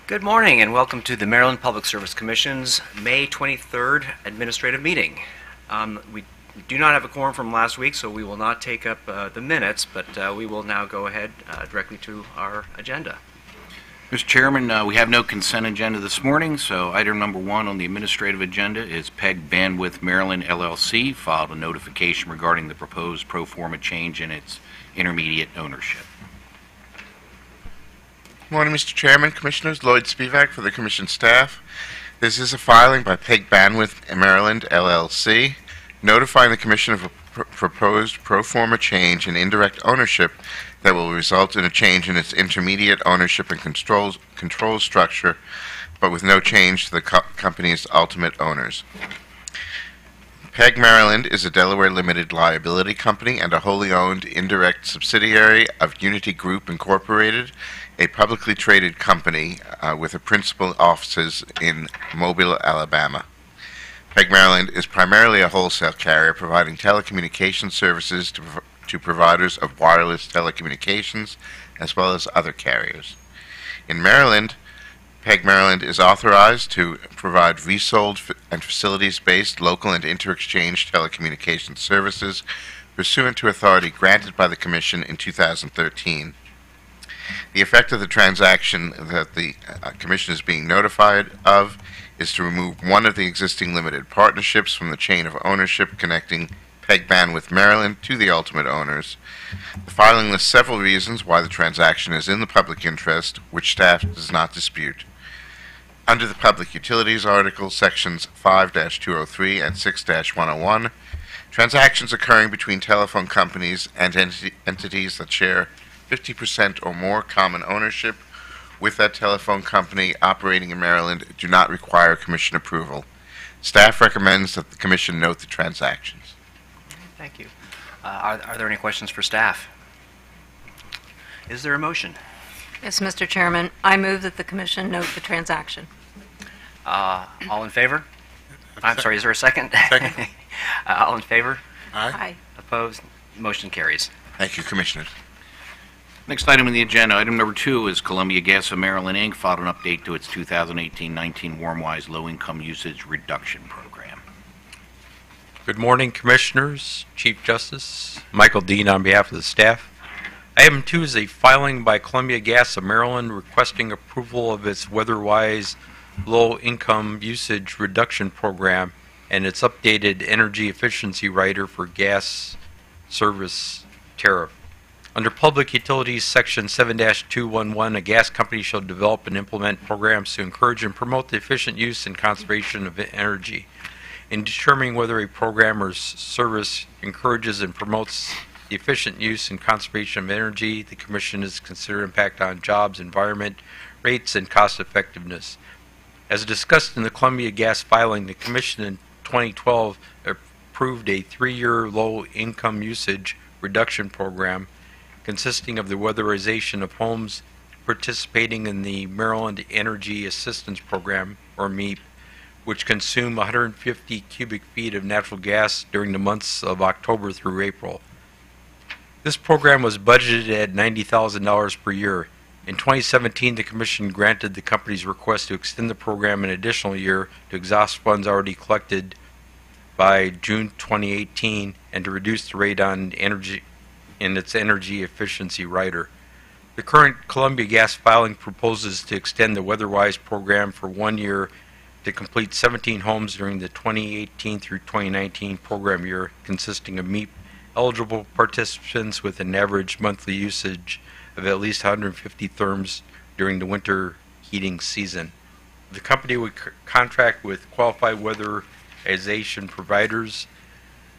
Good morning and welcome to the Maryland Public Service Commission's May 23rd administrative meeting. We do not have a quorum from last week, so we will not take up the minutes, but we will now go ahead directly to our agenda. Mr. Chairman, we have no consent agenda this morning, so item number 1 on the administrative agenda is PEG Bandwidth Maryland LLC filed a notification regarding the proposed pro forma change in its intermediate ownership. Morning, Mr. Chairman, Commissioners. Lloyd Spivak for the Commission staff. This is a filing by PEG Bandwidth Maryland LLC, notifying the Commission of a proposed pro forma change in indirect ownership that will result in a change in its intermediate ownership and control structure, but with no change to the company's ultimate owners. PEG Maryland is a Delaware limited liability company and a wholly owned indirect subsidiary of Unity Group Incorporated, a publicly traded company with a principal offices in Mobile, Alabama. PEG Maryland is primarily a wholesale carrier providing telecommunications services to providers of wireless telecommunications as well as other carriers. In Maryland, PEG Maryland is authorized to provide resold and facilities-based local and inter-exchange telecommunications services pursuant to authority granted by the Commission in 2013. The effect of the transaction that the Commission is being notified of is to remove one of the existing limited partnerships from the chain of ownership connecting PEG Bandwidth Maryland to the ultimate owners. The filing lists several reasons why the transaction is in the public interest, which staff does not dispute. Under the Public Utilities Article, Sections 5-203 and 6-101, transactions occurring between telephone companies and entities that share 50% or more common ownership with that telephone company operating in Maryland do not require Commission approval. Staff recommends that the Commission note the transactions. Thank you. Are there any questions for staff? Is there a motion? Yes, Mr. Chairman. I move that the Commission note the transaction. All in favor? I'm sorry, is there a second? Second. All in favor? Aye. Opposed? Motion carries. Thank you, Commissioners. Next item on the agenda, item number 2, is Columbia Gas of Maryland, Inc. filed an update to its 2018-19 Warmwise Low-Income Usage Reduction Program. Good morning, Commissioners, Chief Justice, Michael Dean on behalf of the staff. Item 2 is a filing by Columbia Gas of Maryland requesting approval of its Weatherwise Low-Income Usage Reduction Program and its updated energy efficiency rider for gas service tariff. Under Public Utilities Section 7-211, a gas company shall develop and implement programs to encourage and promote the efficient use and conservation of energy. In determining whether a program or service encourages and promotes the efficient use and conservation of energy, the Commission is considered impact on jobs, environment, rates, and cost effectiveness. As discussed in the Columbia Gas filing, the Commission in 2012 approved a 3-year low-income usage reduction program consisting of the weatherization of homes participating in the Maryland Energy Assistance Program, or MEAP, which consume 150 cubic feet of natural gas during the months of October through April. This program was budgeted at $90,000 per year. In 2017, the Commission granted the company's request to extend the program an additional year to exhaust funds already collected by June 2018 and to reduce the rate on energy in its energy efficiency rider. The current Columbia Gas filing proposes to extend the Weatherwise program for 1 year to complete 17 homes during the 2018 through 2019 program year, consisting of MEAP eligible participants with an average monthly usage of at least 150 therms during the winter heating season. The company would contract with qualified weatherization providers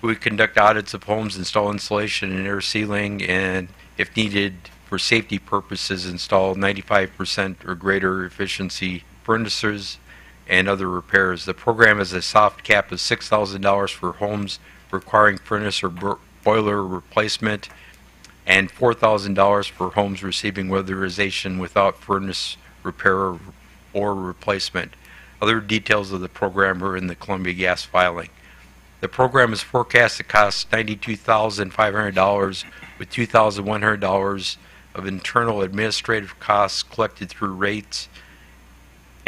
who would conduct audits of homes, install insulation and air sealing, and, if needed for safety purposes, install 95% or greater efficiency furnaces and other repairs. The program has a soft cap of $6,000 for homes requiring furnace or boiler replacement and $4,000 for homes receiving weatherization without furnace repair or replacement. Other details of the program are in the Columbia Gas filing. The program is forecast to cost $92,500 with $2,100 of internal administrative costs collected through rates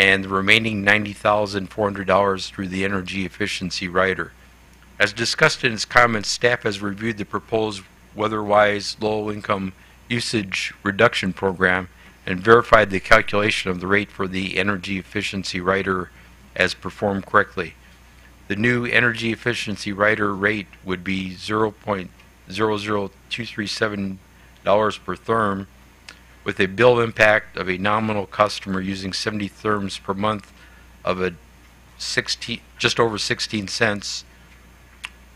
and the remaining $90,400 through the energy efficiency rider. As discussed in its comments, staff has reviewed the proposed weather-wise low-income usage reduction program and verified the calculation of the rate for the energy efficiency rider as performed correctly. The new energy efficiency rider rate would be $0.00237 per therm, with a bill impact of a nominal customer using 70 therms per month of just over 16 cents,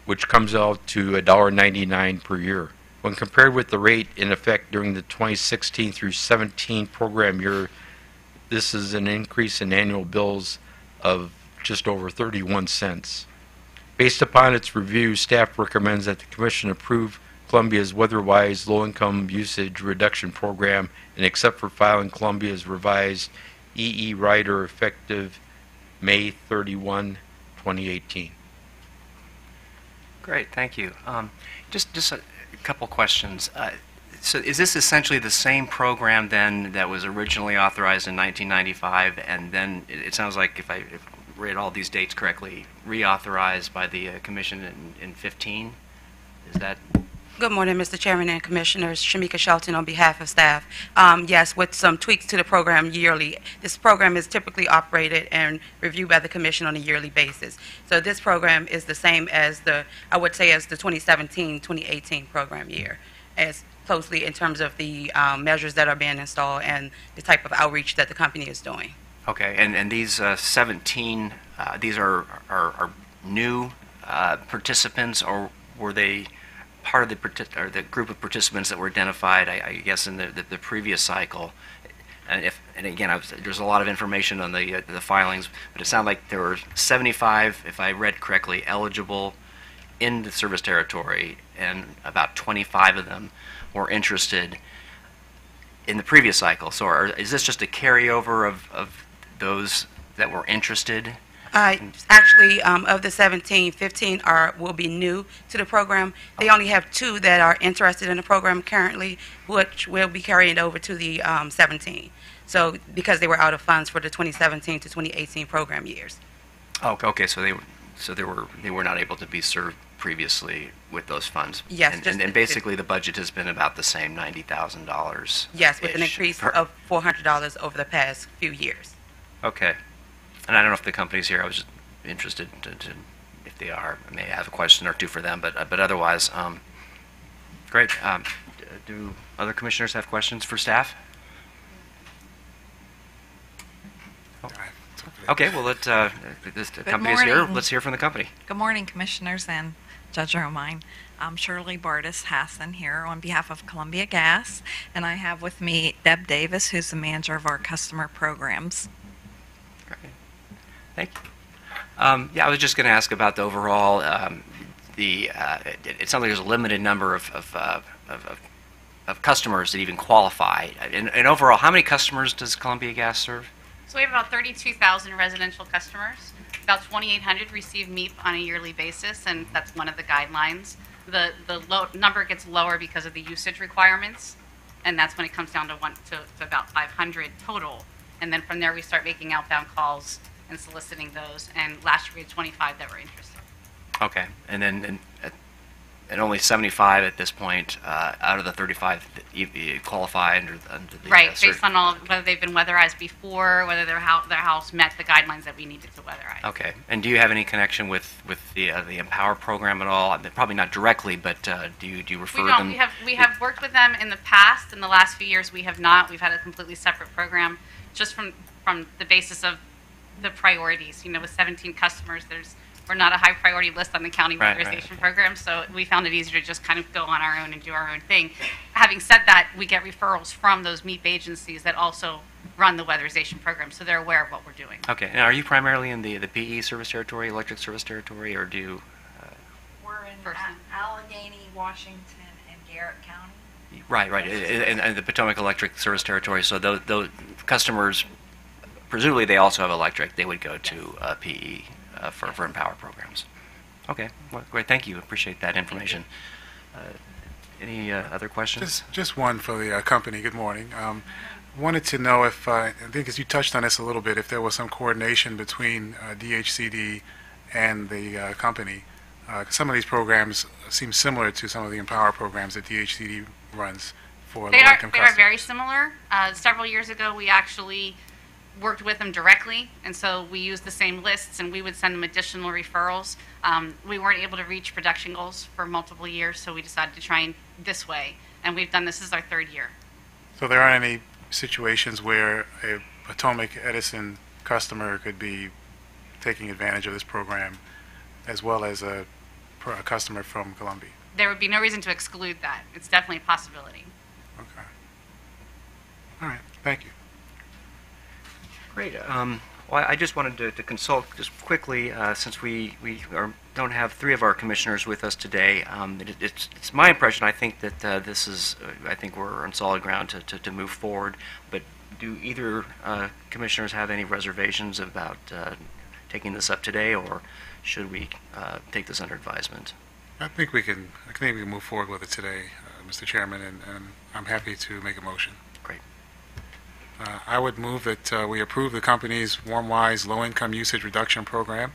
which comes out to $1.99 per year. When compared with the rate in effect during the 2016 through 17 program year, this is an increase in annual bills of just over 31 cents. Based upon its review, staff recommends that the Commission approve Columbia's weather-wise low-income usage reduction program and accept for filing Columbia's revised EE rider effective May 31, 2018. Great, thank you. Just a couple questions. So is this essentially the same program then that was originally authorized in 1995, and then it sounds like, if I read all these dates correctly, reauthorized by the Commission in 15? Is that? Good morning, Mr. Chairman and Commissioners. Shamika Shelton on behalf of staff. Yes, with some tweaks to the program yearly. This program is typically operated and reviewed by the Commission on a yearly basis. So this program is the same as the 2017-2018 program year, as closely in terms of the measures that are being installed and the type of outreach that the company is doing. Okay, and these 17, these are new participants, or were they part of the group of participants that were identified, I guess, in the previous cycle? And again, there's a lot of information on the filings, but it sounded like there were 75, if I read correctly, eligible in the service territory, and about 25 of them were interested in the previous cycle. So is this just a carryover of those that were interested? Actually, of the 17, 15 will be new to the program. They only have 2 that are interested in the program currently, which will be carried over to the 17. So because they were out of funds for the 2017 to 2018 program years. Oh, okay. So they were not able to be served previously with those funds. Yes. And basically the budget has been about the same, $90,000. Yes, with an increase of $400 over the past few years. Okay. And I don't know if the company's here. I was just interested to if they are, I may have a question or two for them, but otherwise, great. Do other commissioners have questions for staff? Okay, well, the company is here. morning. Let's hear from the company. Good morning, Commissioners and Judge Romine. I'm Shirley Bardis Hassan here on behalf of Columbia Gas, and I have with me Deb Davis, who's the manager of our customer programs. Great. Thank you. Yeah, I was just going to ask about the overall, it sounds like there's a limited number of customers that even qualify. And overall, how many customers does Columbia Gas serve? So we have about 32,000 residential customers. About 2,800 receive MEP on a yearly basis, and that's one of the guidelines. The number gets lower because of the usage requirements, and that's when it comes down to about 500 total. And then from there, we start making outbound calls and soliciting those. And last year, we had 25 that were interested. Okay, and then and only 75 at this point out of the 35 that you qualify under the Right, based on all whether they've been weatherized before, whether their house met the guidelines that we needed to weatherize. Okay, and do you have any connection with the Empower program at all? I mean, probably not directly, but do you refer We don't. them? We have worked with them in the past. In the last few years, we have not. We've had a completely separate program, just from the basis of the priorities. You know, with 17 customers, we're not a high priority list on the county Right, weatherization program, so we found it easier to just kind of go on our own and do our own thing. Having said that, we get referrals from those MEP agencies that also run the weatherization program, so they're aware of what we're doing. Okay, now are you primarily in the PE service territory, electric service territory, or do you? We're in Person. Allegheny, Washington, and Garrett County. Right, and the Potomac Electric Service Territory. So those customers, presumably they also have electric. They would go to PE for Empower programs. Okay, well, great. Thank you. Appreciate that information. Any other questions? Just one for the company. Good morning. wanted to know if, I think as you touched on this a little bit, if there was some coordination between DHCD and the company. Some of these programs seem similar to some of the Empower programs that DHCD runs for They are, low-income they are customers. very similar. Several years ago, we actually worked with them directly, and so we used the same lists, and we would send them additional referrals. We weren't able to reach production goals for multiple years, so we decided to try and this way, and we've done this is our third year. So there aren't any situations where a Potomac Edison customer could be taking advantage of this program as well as a customer from Columbia? There would be no reason to exclude that. It's definitely a possibility. Okay. All right, thank you. Great. Well, I just wanted to consult just quickly, since we don't have three of our commissioners with us today. It's my impression, I think, that this is, I think we're on solid ground to move forward. But do either commissioners have any reservations about taking this up today, or should we take this under advisement? I think we can move forward with it today, Mr. Chairman, and I'm happy to make a motion. Great. I would move that we approve the company's WarmWise Low-Income Usage Reduction Program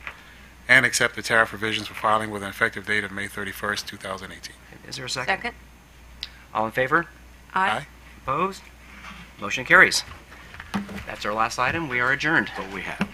and accept the tariff revisions for filing with an effective date of May 31st, 2018. Is there a second? Second? All in favor? Aye. Opposed? Motion carries. That's our last item. We are adjourned. What we have.